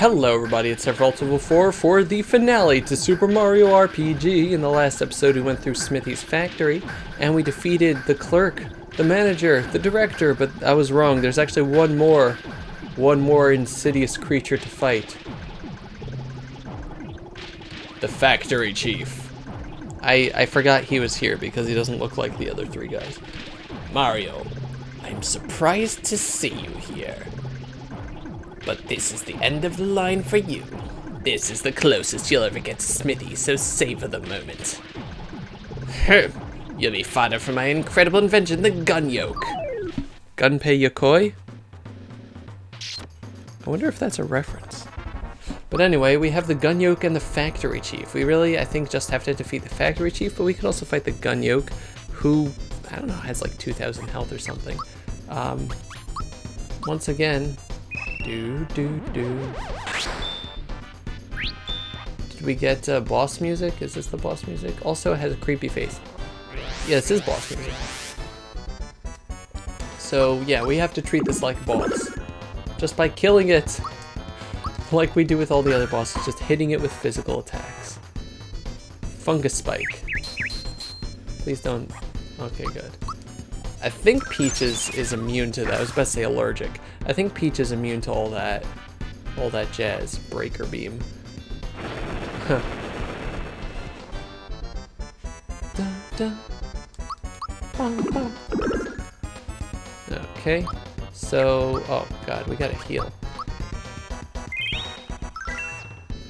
Hello everybody, it's Severaltival4 for the finale to Super Mario RPG. In the last episode we went through Smithy's factory and we defeated the clerk, the manager, the director, but I was wrong. There's actually one more insidious creature to fight. The factory chief. I forgot he was here because he doesn't look like the other three guys. Mario, I'm surprised to see you here. But this is the end of the line for you. This is the closest you'll ever get to Smithy, so savor the moment. You'll be fodder for my incredible invention, the gun yoke. Gunpei Yokoi? I wonder if that's a reference. But anyway, we have the gun yoke and the factory chief. We really, I think, just have to defeat the factory chief, but we can also fight the gun yoke, who, I don't know, has like 2,000 health or something. Once again, Did we get boss music? Is this the boss music? Also, it has a creepy face. Yeah, this is boss music. So, yeah, we have to treat this like a boss. Just by killing it. Like we do with all the other bosses, just hitting it with physical attacks. Fungus Spike. Please don't... Okay, good. I think Peach is immune to that. I was about to say allergic. I think Peach is immune to all that jazz. Breaker beam. Huh. Dun, dun. Bum, bum. Okay, so oh god, we gotta heal.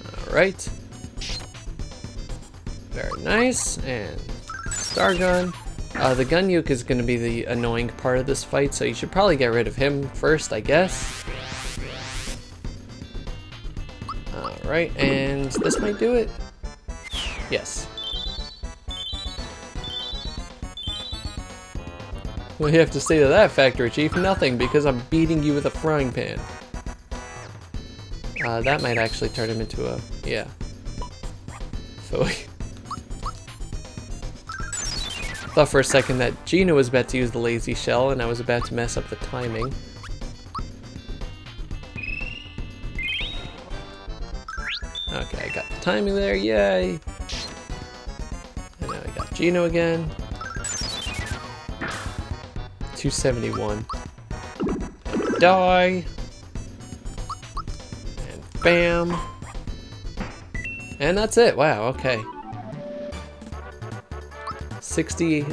All right, very nice, and star gun. The gun yoke is going to be the annoying part of this fight, so you should probably get rid of him first, I guess. Alright, and this might do it. Yes. What do you have to say to that, Factory Chief? Nothing, because I'm beating you with a frying pan. That might actually turn him into a... yeah. So... thought for a second that Gino was about to use the lazy shell and I was about to mess up the timing. Okay, I got the timing there, yay! And now I got Gino again. 271. And die! And bam! And that's it, wow, okay. 60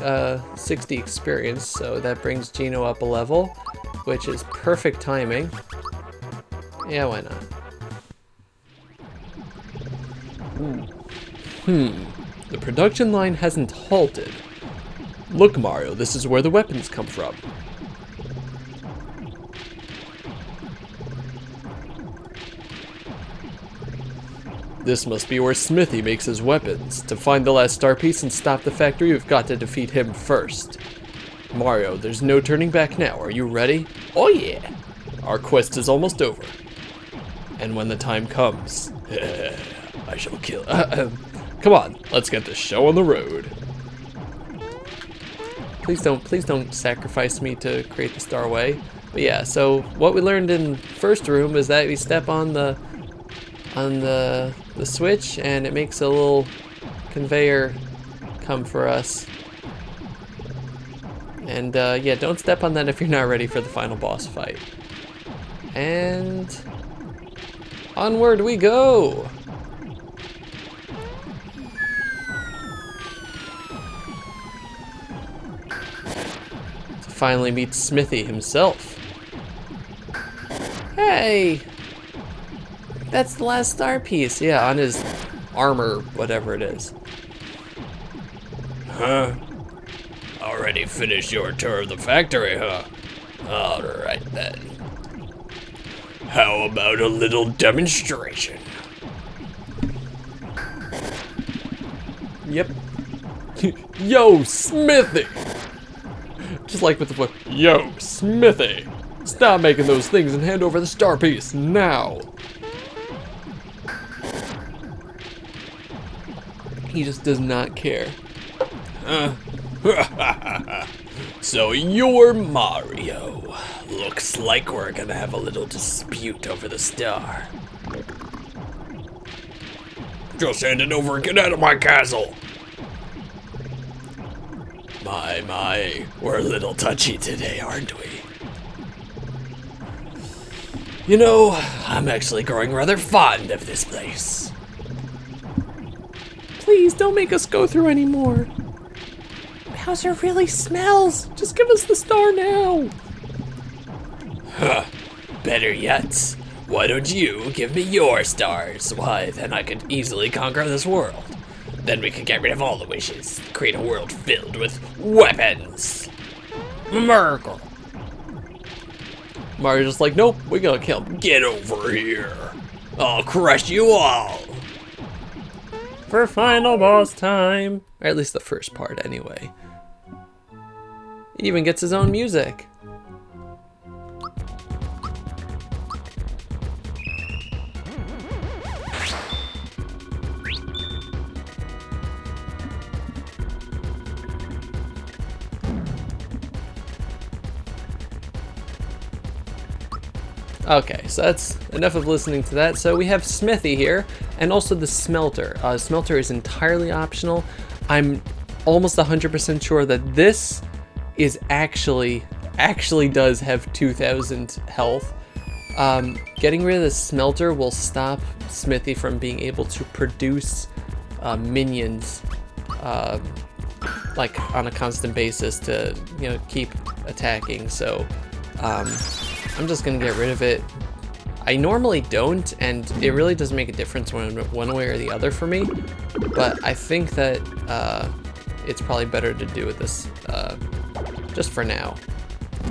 experience, so that brings Gino up a level, which is perfect timing. Yeah, why not? The production line hasn't halted. Look, Mario, this is where the weapons come from. This must be where Smithy makes his weapons. To find the last star piece and stop the factory, we've got to defeat him first. Mario, there's no turning back now. Are you ready? Oh yeah! Our quest is almost over. And when the time comes, I shall kill... Come on, let's get this show on the road. Please don't sacrifice me to create the Starway. But yeah, so what we learned in first room is that we step on the switch and it makes a little conveyor come for us. And yeah, don't step on that if you're not ready for the final boss fight. And onward we go! To finally meet Smithy himself. Hey! That's the last star piece, yeah, on his armor, whatever it is. Huh? Already finished your tour of the factory, huh? Alright then. How about a little demonstration? Yep. Yo, Smithy! Just like with the book. Yo, Smithy! Stop making those things and hand over the star piece, now! He just does not care. So you're Mario. Looks like we're gonna have a little dispute over the star. Just hand it over and get out of my castle. My, we're a little touchy today, aren't we? You know, I'm actually growing rather fond of this place. Please don't make us go through anymore. Bowser really smells. Just give us the star now. Huh. Better yet, why don't you give me your stars? Why, then I could easily conquer this world. Then we could get rid of all the wishes, create a world filled with weapons. Miracle. Mario's just like, nope, we gotta kill him. Get over here. I'll crush you all. For final boss time. Or at least the first part, anyway. He even gets his own music. Okay, so that's enough of listening to that. So we have Smithy here, and also the Smelter. Smelter is entirely optional. I'm almost 100% sure that this is actually does have 2,000 health. Getting rid of the Smelter will stop Smithy from being able to produce minions like on a constant basis to, you know, keep attacking. So I'm just gonna get rid of it. I normally don't, and it really doesn't make a difference one way or the other for me, but I think that it's probably better to do with this just for now.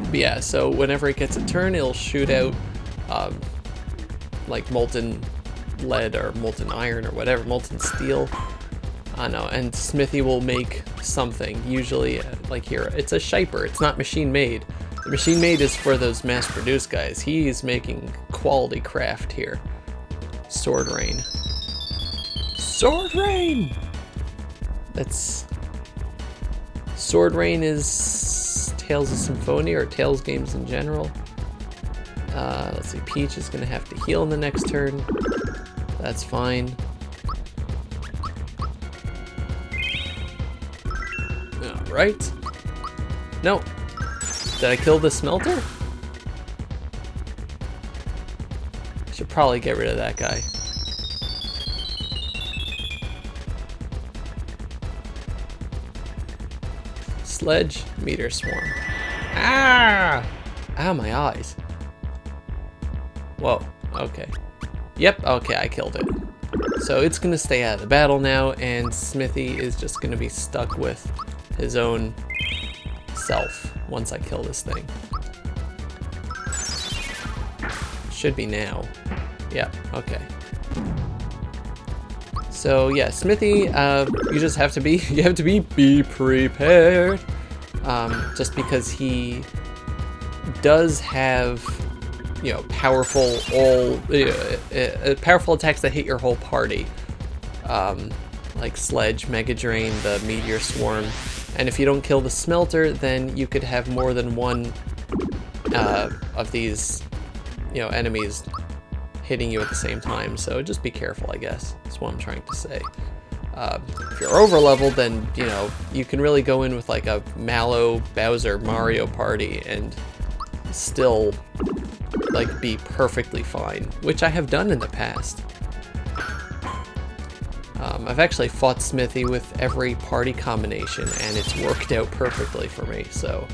But yeah, so whenever it gets a turn, it'll shoot out like molten lead or molten iron or whatever, molten steel. I don't know, and Smithy will make something, usually like here, it's a Shiper, it's not machine made. The machine made is for those mass-produced guys. He's making quality craft here. Sword Rain. Sword Rain! That's... Sword Rain is Tales of Symphonia, or Tales games in general. Let's see, Peach is gonna have to heal in the next turn. That's fine. Alright. No. Did I kill the Smelter? Should probably get rid of that guy. Sledge, Meteor Swarm. Ah! Ow, my eyes. Whoa, okay. Yep, okay, I killed it. So it's gonna stay out of the battle now, and Smithy is just gonna be stuck with his own self once I kill this thing. Should be now. Yeah, okay. So yeah, Smithy, you just have to be, be prepared. Just because he does have, you know, powerful attacks that hit your whole party. Like Sledge, Mega Drain, the Meteor Swarm. And if you don't kill the Smelter, then you could have more than one of these, you know, enemies hitting you at the same time. So just be careful, I guess. That's what I'm trying to say. If you're over leveled, then, you know, you can really go in with like a Mallow, Bowser, Mario party and still like be perfectly fine, which I have done in the past. I've actually fought Smithy with every party combination, and it's worked out perfectly for me, so,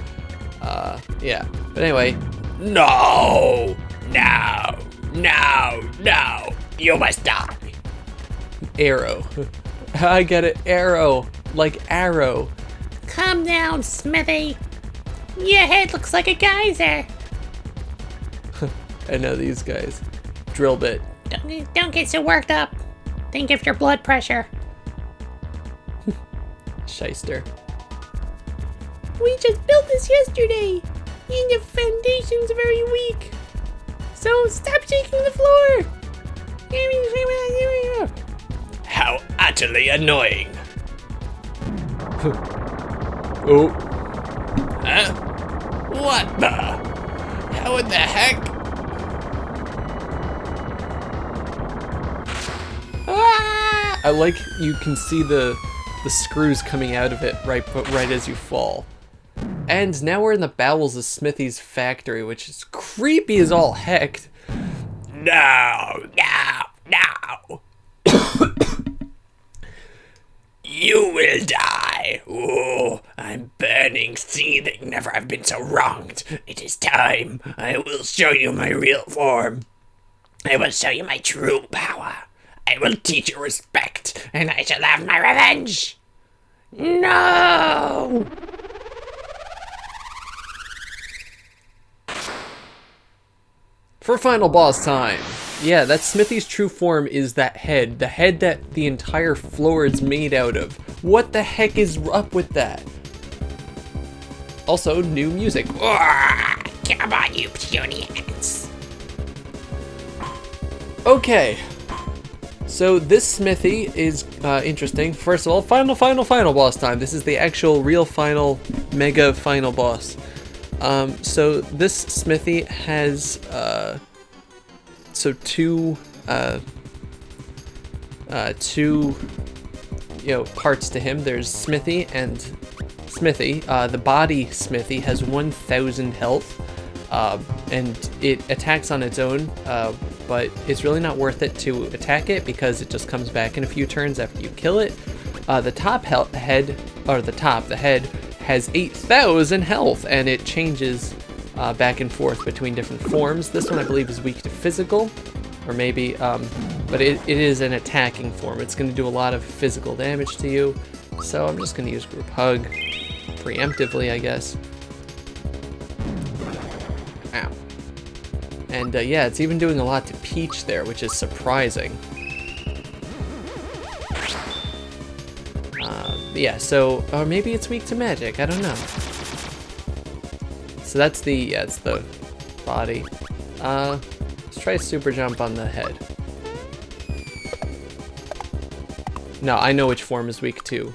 yeah. But anyway, No! No! No! No! You must die! Arrow. I get it, arrow, like arrow. Calm down, Smithy. Your head looks like a geyser. I know these guys. Drill bit. Don't get so worked up. Think of your blood pressure. Shyster. We just built this yesterday, and the foundation's very weak. So stop shaking the floor. How utterly annoying! Oh. Huh? What the? How in the heck? Ah! I like you can see the screws coming out of it right as you fall. And now we're in the bowels of Smithy's factory, which is creepy as all heck. No, no, no. You will die. Oh, I'm burning, seething. Never have been so wronged. It is time. I will show you my real form. I will show you my true power. I will teach you respect, and I shall have my revenge. No! For final boss time. Yeah, that Smithy's true form is that head. The head that the entire floor is made out of. What the heck is up with that? Also, new music. Come on, you puny ants. Okay. So this Smithy is interesting. First of all, final boss time. This is the actual real final, mega final boss. So this Smithy has two parts to him. There's Smithy and Smithy. The body Smithy has 1,000 health, and it attacks on its own, but it's really not worth it to attack it because it just comes back in a few turns after you kill it. The head has 8,000 health, and it changes back and forth between different forms. This one I believe is weak to physical, or maybe, but it is an attacking form. It's going to do a lot of physical damage to you, so I'm just going to use Group Hug preemptively, I guess. Ow. And yeah, it's even doing a lot to Peach there, which is surprising. Yeah, so, or maybe it's weak to magic, I don't know. So that's the, it's the body. Let's try a super jump on the head. No, I know which form is weak to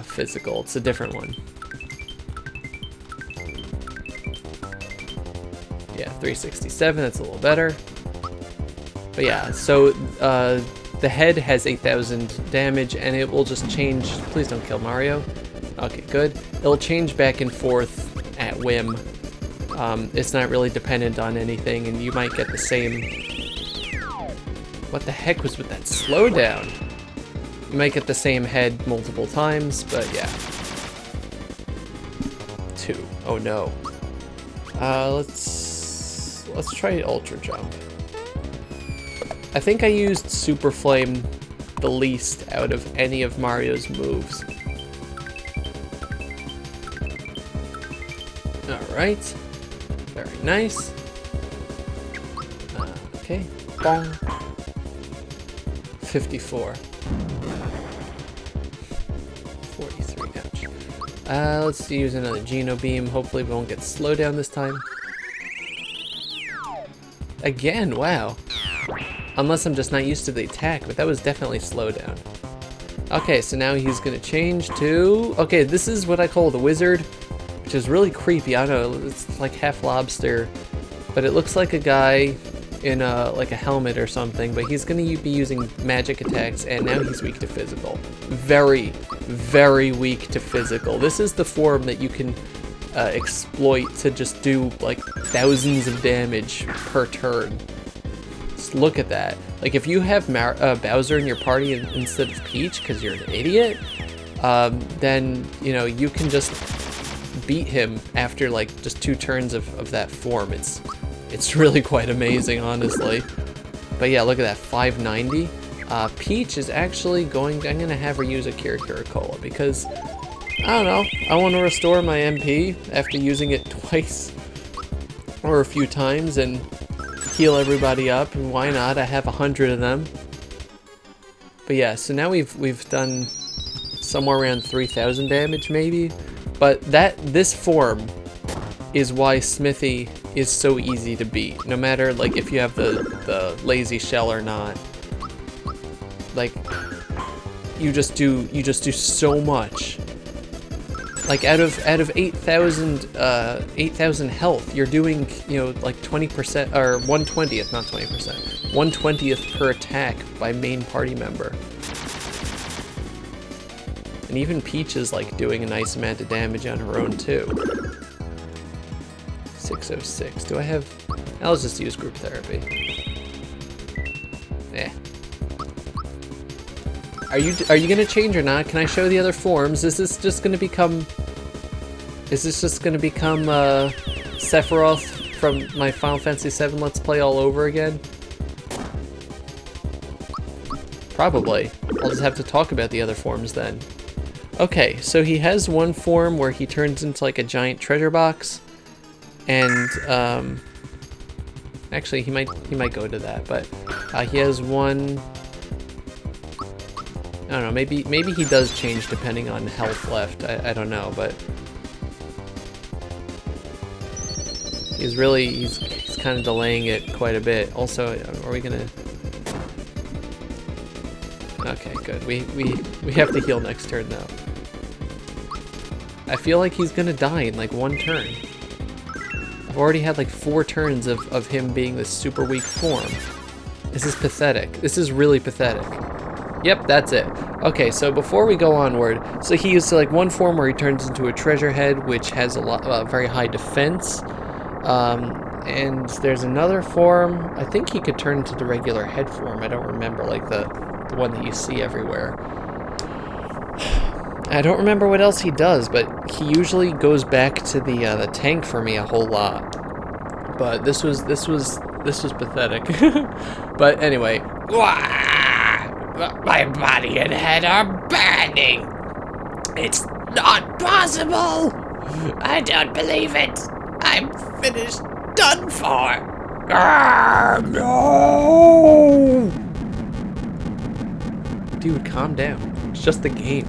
physical, it's a different one. Yeah, 367, that's a little better. But yeah, so, the head has 8,000 damage, and it will just change. Please don't kill Mario. Okay, good. It'll change back and forth at whim. It's not really dependent on anything, and you might get the same. What the heck was with that slowdown? You might get the same head multiple times, but yeah. 2. Oh no. Let's try Ultra Jump. I think I used Super Flame the least out of any of Mario's moves. Alright. Very nice. Okay. Bong. 54. 43, ouch. Let's use another Geno Beam. Hopefully we won't get slowed down this time. Again, wow. Unless I'm just not used to the attack, but that was definitely slowdown. Okay, so now he's gonna change to... Okay, this is what I call the wizard, which is really creepy. I don't know, it's like half lobster, but it looks like a guy in like a helmet or something, but he's gonna be using magic attacks, and now he's weak to physical. Very, very weak to physical. This is the form that you can exploit to just do like thousands of damage per turn. Look at that. Like if you have Bowser in your party instead of Peach because you're an idiot, then you know you can just beat him after like just 2 turns of that form. It's really quite amazing, honestly. But yeah, look at that, 590. Peach is actually I'm gonna have her use a Kira Cola because I don't know, I want to restore my MP after using it twice or a few times and heal everybody up, and why not? I have 100 of them. But yeah, so now we've done somewhere around 3,000 damage maybe, but this form is why Smithy is so easy to beat, no matter like if you have the lazy shell or not. Like you just do so much. Like out of 8,000 health, you're doing, you know, like 20% or 1/20th, not 20%, 1/20th per attack by main party member. And even Peach is like doing a nice amount of damage on her own too. 606. Do I have... I'll just use group therapy. Eh. Are you gonna change or not? Can I show the other forms? Is this just gonna become Sephiroth from my Final Fantasy VII Let's Play all over again? Probably. I'll just have to talk about the other forms then. Okay, so he has one form where he turns into like a giant treasure box, and actually he might go to that, but he has one. I don't know. Maybe he does change depending on health left. I don't know, but he's kind of delaying it quite a bit. Also, are we gonna? Okay, good. We have to heal next turn though. I feel like he's gonna die in like one turn. I've already had like 4 turns of him being this super weak form. This is pathetic. This is really pathetic. Yep, that's it. Okay, so before we go onward, so he used like one form where he turns into a treasure head, which has a very high defense. And there's another form. I think he could turn into the regular head form. I don't remember, like the one that you see everywhere. I don't remember what else he does, but he usually goes back to the tank for me a whole lot. But this was pathetic. But anyway, My body and head are burning. It's not possible. I don't believe it. I'm finished, done for. No! dude, calm down. It's just a game.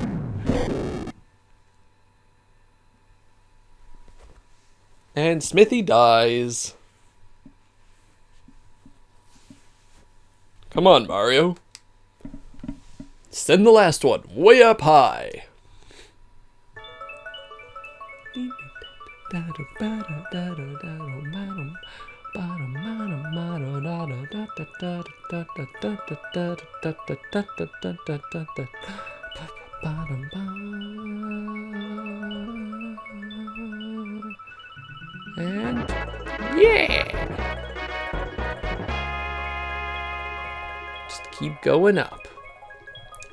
And Smithy dies. Come on, Mario. Send the last one way up high. And yeah, just keep going up.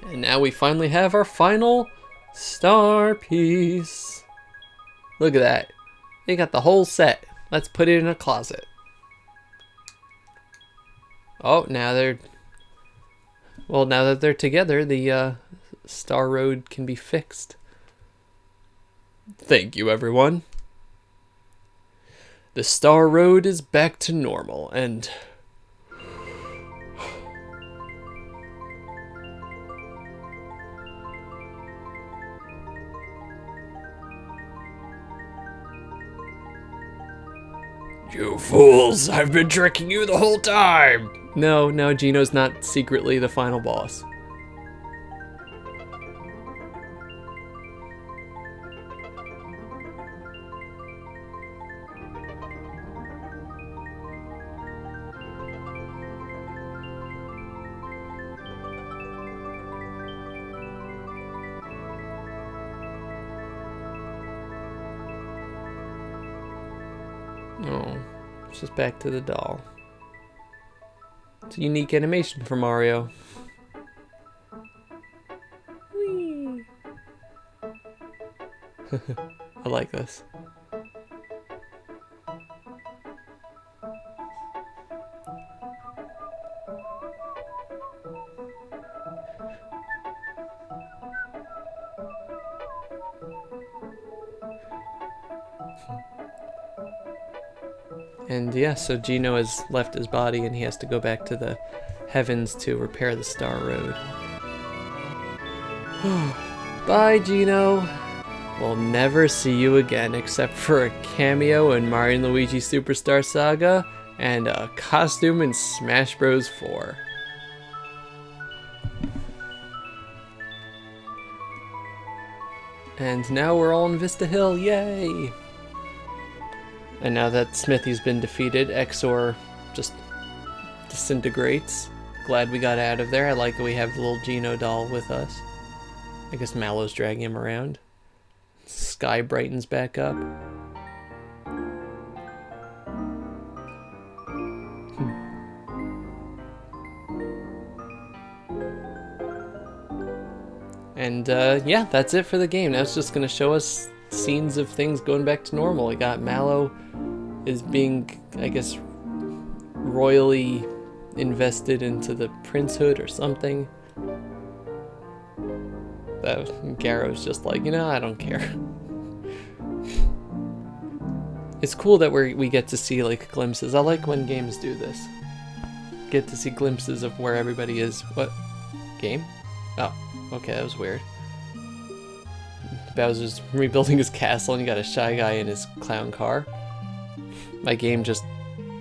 And now we finally have our final star piece. Look at that. They got the whole set. Let's put it in a closet. Oh, now they're... Well, now that they're together, the Star Road can be fixed. Thank you, everyone. The Star Road is back to normal, and... You fools! I've been tricking you the whole time! No, Gino's not secretly the final boss. Oh, it's just back to the doll. It's a unique animation for Mario. Whee! I like this. And yeah, so Gino has left his body and he has to go back to the heavens to repair the Star Road. Bye, Gino. We'll never see you again except for a cameo in Mario & Luigi Superstar Saga and a costume in Smash Bros. 4. And now we're all in Vista Hill, yay! And now that Smithy's been defeated, Exor just disintegrates. Glad we got out of there. I like that we have the little Gino doll with us. I guess Mallow's dragging him around. Sky brightens back up. And yeah, that's it for the game. Now it's just going to show us scenes of things going back to normal. We got Mallow is being, I guess, royally invested into the princehood or something. Garrow's just like, you know, I don't care. It's cool that we get to see like glimpses. I like when games do this. Get to see glimpses of where everybody is. What? Game? Oh, okay, that was weird. Bowser's rebuilding his castle and you got a Shy Guy in his clown car. My game just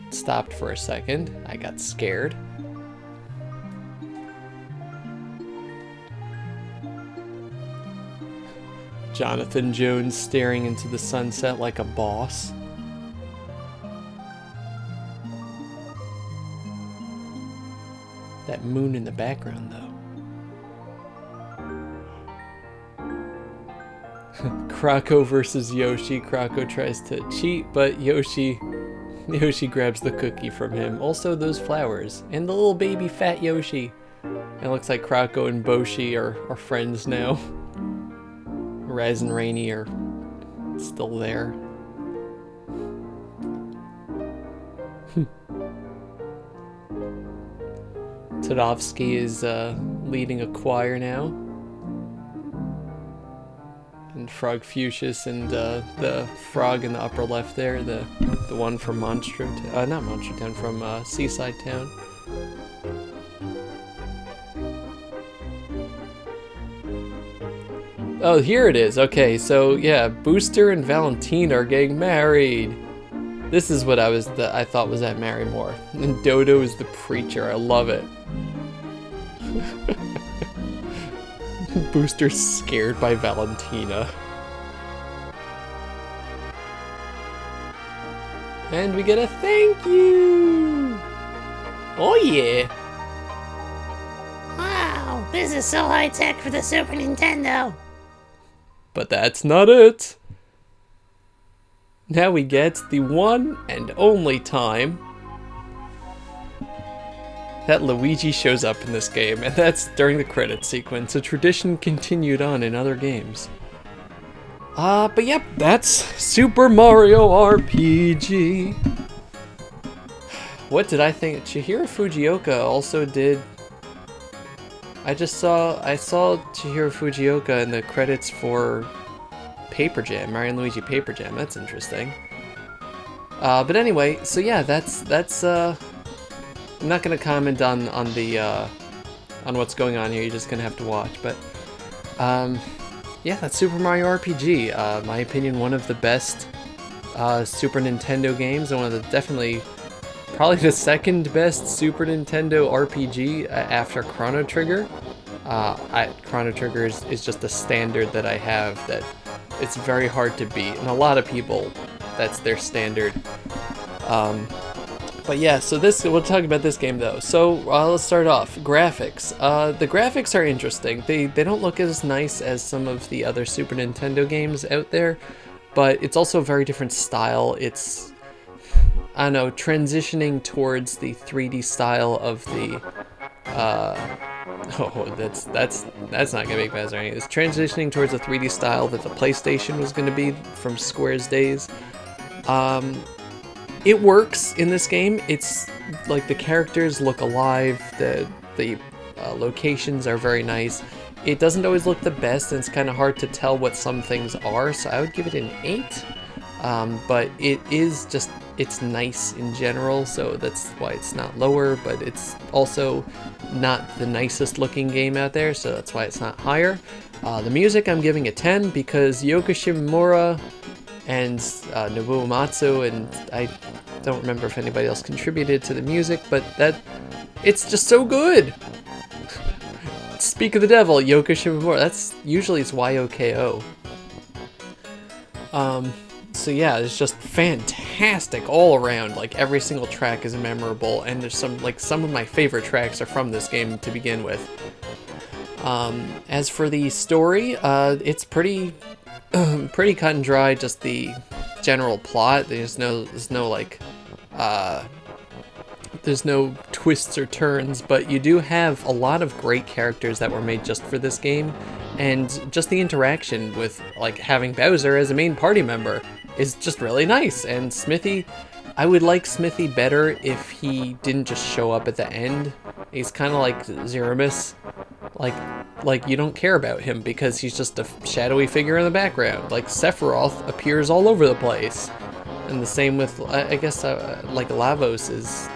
stopped for a second. I got scared. Jonathan Jones staring into the sunset like a boss. That moon in the background, though. Krako versus Yoshi. Krako tries to cheat, but Yoshi grabs the cookie from him. Also, those flowers. And the little baby fat Yoshi. It looks like Krako and Boshi are friends now. Raz and Rainy are still there. Tadovsky is leading a choir now. And Frog Fuchsius and the frog in the upper left there, the one from not Monstro Town, from Seaside Town. Oh, here it is. Okay, so yeah, Booster and Valentina are getting married. This is what I thought was at Marrymore. And Dodo is the preacher. I love it. Booster's scared by Valentina. And we get a thank you. Oh yeah. Wow, this is so high tech for the Super Nintendo. But that's not it. Now we get the one and only time that Luigi shows up in this game, and that's during the credits sequence. A tradition continued on in other games. But yep, that's Super Mario RPG. What did I think? Chihiro Fujioka also did... I saw Chihiro Fujioka in the credits for Paper Jam, Mario & Luigi Paper Jam. That's interesting. But anyway, so yeah, that's I'm not gonna comment on what's going on here. You're just gonna have to watch. But yeah, that's Super Mario RPG. My opinion, one of the best Super Nintendo games, and one of the probably the second best Super Nintendo RPG after Chrono Trigger. Chrono Trigger is just a standard that I have that it's very hard to beat, and a lot of people, that's their standard. But yeah, so we'll talk about this game though. So let's start off. Graphics. The graphics are interesting. They don't look as nice as some of the other Super Nintendo games out there, but it's also a very different style. It's, I don't know, transitioning towards the 3D style of the that's not gonna make Bowser any. It's transitioning towards the 3D style that the PlayStation was gonna be from Square's days. It works in this game. It's like the characters look alive, the locations are very nice. It doesn't always look the best, and it's kind of hard to tell what some things are, so I would give it an 8. But it's nice in general, so that's why it's not lower, but it's also not the nicest looking game out there, so that's why it's not higher. The music I'm giving a 10 because Yoko Shimomura and Nobuo Uematsu, and I don't remember if anybody else contributed to the music, but it's just so good. Speak of the devil, Yoko Shimomura. That's usually it's YOKO. So yeah, it's just fantastic all around. Like every single track is memorable, and there's some of my favorite tracks are from this game to begin with. As for the story, it's pretty pretty cut and dry. Just the general plot. There's no like there's no twists or turns, but you do have a lot of great characters that were made just for this game, and just the interaction with like having Bowser as a main party member is just really nice. And Smithy, I would like Smithy better if he didn't just show up at the end. He's kind of like Zeramus, like you don't care about him because he's just a shadowy figure in the background. Like Sephiroth appears all over the place. And the same with, I guess, like Lavos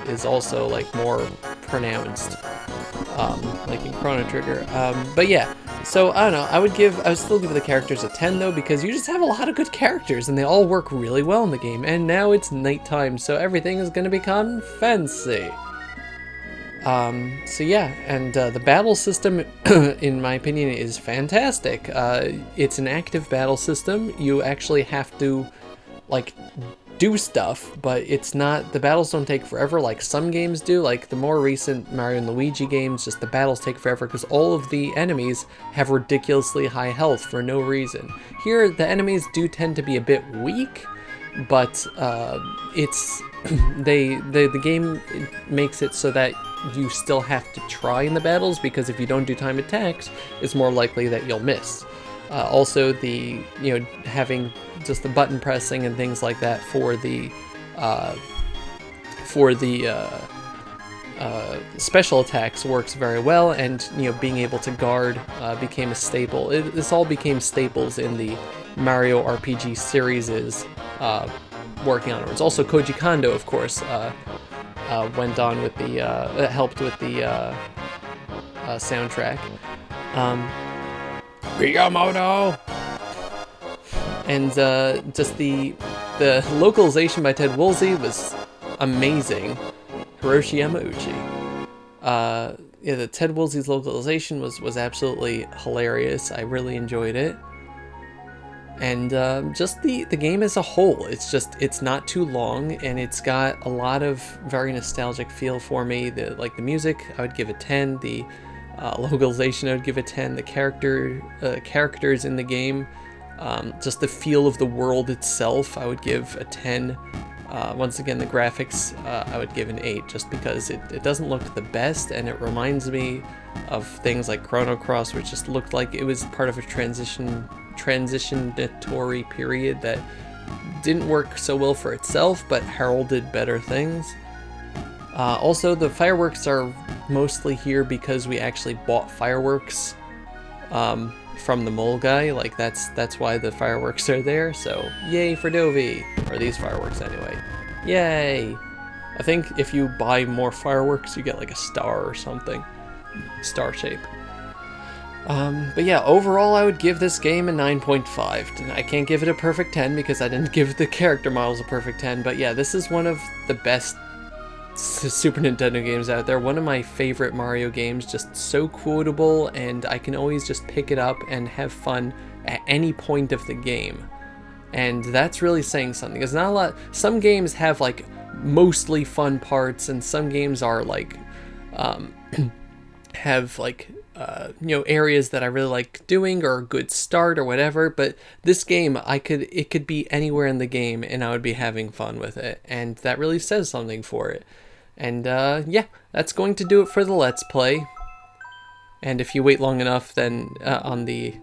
is also like more pronounced, like in Chrono Trigger. But yeah, so I don't know. I would still give the characters a 10 though, because you just have a lot of good characters and they all work really well in the game. And now it's nighttime, so everything is going to become fancy. So yeah, and the battle system, in my opinion, is fantastic. It's an active battle system. You actually have to like do stuff, but it's not, the battles don't take forever like some games do. Like the more recent Mario and Luigi games, just the battles take forever because all of the enemies have ridiculously high health for no reason. Here, the enemies do tend to be a bit weak, but it's the game makes it so that you still have to try in the battles, because if you don't do timed attacks, it's more likely that you'll miss. Also, having just the button pressing and things like that for the special attacks works very well, and being able to guard became a staple. This all became staples in the Mario RPG series working onwards. Also, Koji Kondo, of course, went on with the helped with the soundtrack. Miyamoto! And just the localization by Ted Woolsey was amazing. Hiroshi Yamauchi. Yeah, the Ted Woolsey's localization was absolutely hilarious. I really enjoyed it. And just the game as a whole, it's not too long, and it's got a lot of very nostalgic feel for me. The music, I would give it 10. The localization, I would give it 10. The characters in the game, just the feel of the world itself, I would give a 10. Once again, the graphics, I would give an 8, just because it doesn't look the best, and it reminds me of things like Chrono Cross, which just looked like it was part of a transitionatory period that didn't work so well for itself, but heralded better things. Also, the fireworks are mostly here because we actually bought fireworks from the mole guy. Like that's why the fireworks are there. So yay for Dovey, or these fireworks anyway. Yay! I think if you buy more fireworks, you get like a star or something, star shape. But yeah, overall I would give this game a 9.5. I can't give it a perfect 10 because I didn't give the character models a perfect 10, but yeah, this is one of the best Super Nintendo games out there. One of my favorite Mario games, just so quotable, and I can always just pick it up and have fun at any point of the game. And that's really saying something. It's not a lot. Some games have like mostly fun parts, and some games are like have like areas that I really like doing, or a good start or whatever. But this game, it could be anywhere in the game and I would be having fun with it, and that really says something for it. And yeah, that's going to do it for the Let's Play. And if you wait long enough, then on the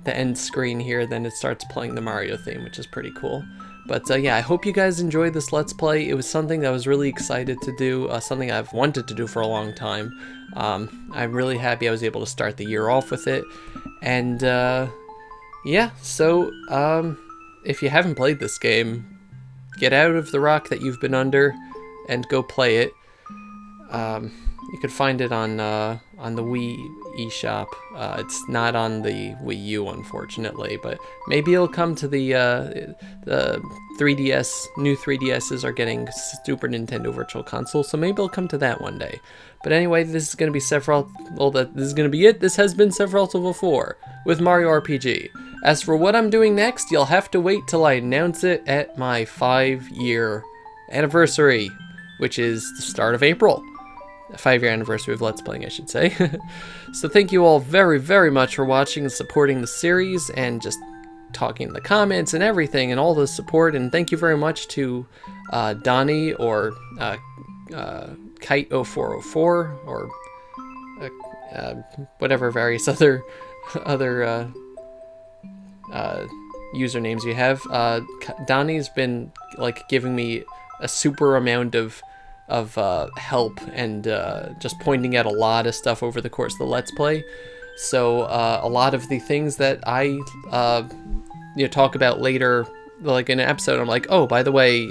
end screen here, then it starts playing the Mario theme, which is pretty cool. But yeah, I hope you guys enjoyed this Let's Play. It was something that I was really excited to do, something I've wanted to do for a long time. I'm really happy I was able to start the year off with it. And yeah, so if you haven't played this game, get out of the rock that you've been under and go play it. You could find it on the Wii eShop. It's not on the Wii U, unfortunately, but maybe it'll come to the 3DS. New 3DSs are getting Super Nintendo Virtual Console, so maybe it'll come to that one day. But anyway, this is going to be this is going to be it. This has been Sephiroth 4 with Mario RPG. As for what I'm doing next, you'll have to wait till I announce it at my 5-year anniversary, which is the start of April. 5-year anniversary of Let's Playing, I should say. So thank you all very, very much for watching and supporting the series and just talking in the comments and everything and all the support. And thank you very much to Donnie or Kite0404 or whatever various other usernames you have. Donnie's been like giving me a super amount of help and just pointing out a lot of stuff over the course of the Let's Play. So a lot of the things that I talk about later, like in an episode, I'm like, oh, by the way,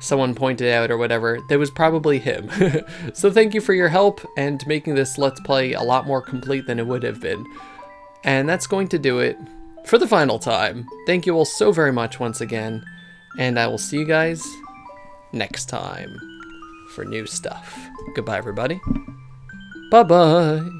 someone pointed out or whatever, that was probably him. So thank you for your help and making this Let's Play a lot more complete than it would have been. And that's going to do it for the final time. Thank you all so very much once again, and I will see you guys next time for new stuff. Goodbye, everybody. Bye-bye.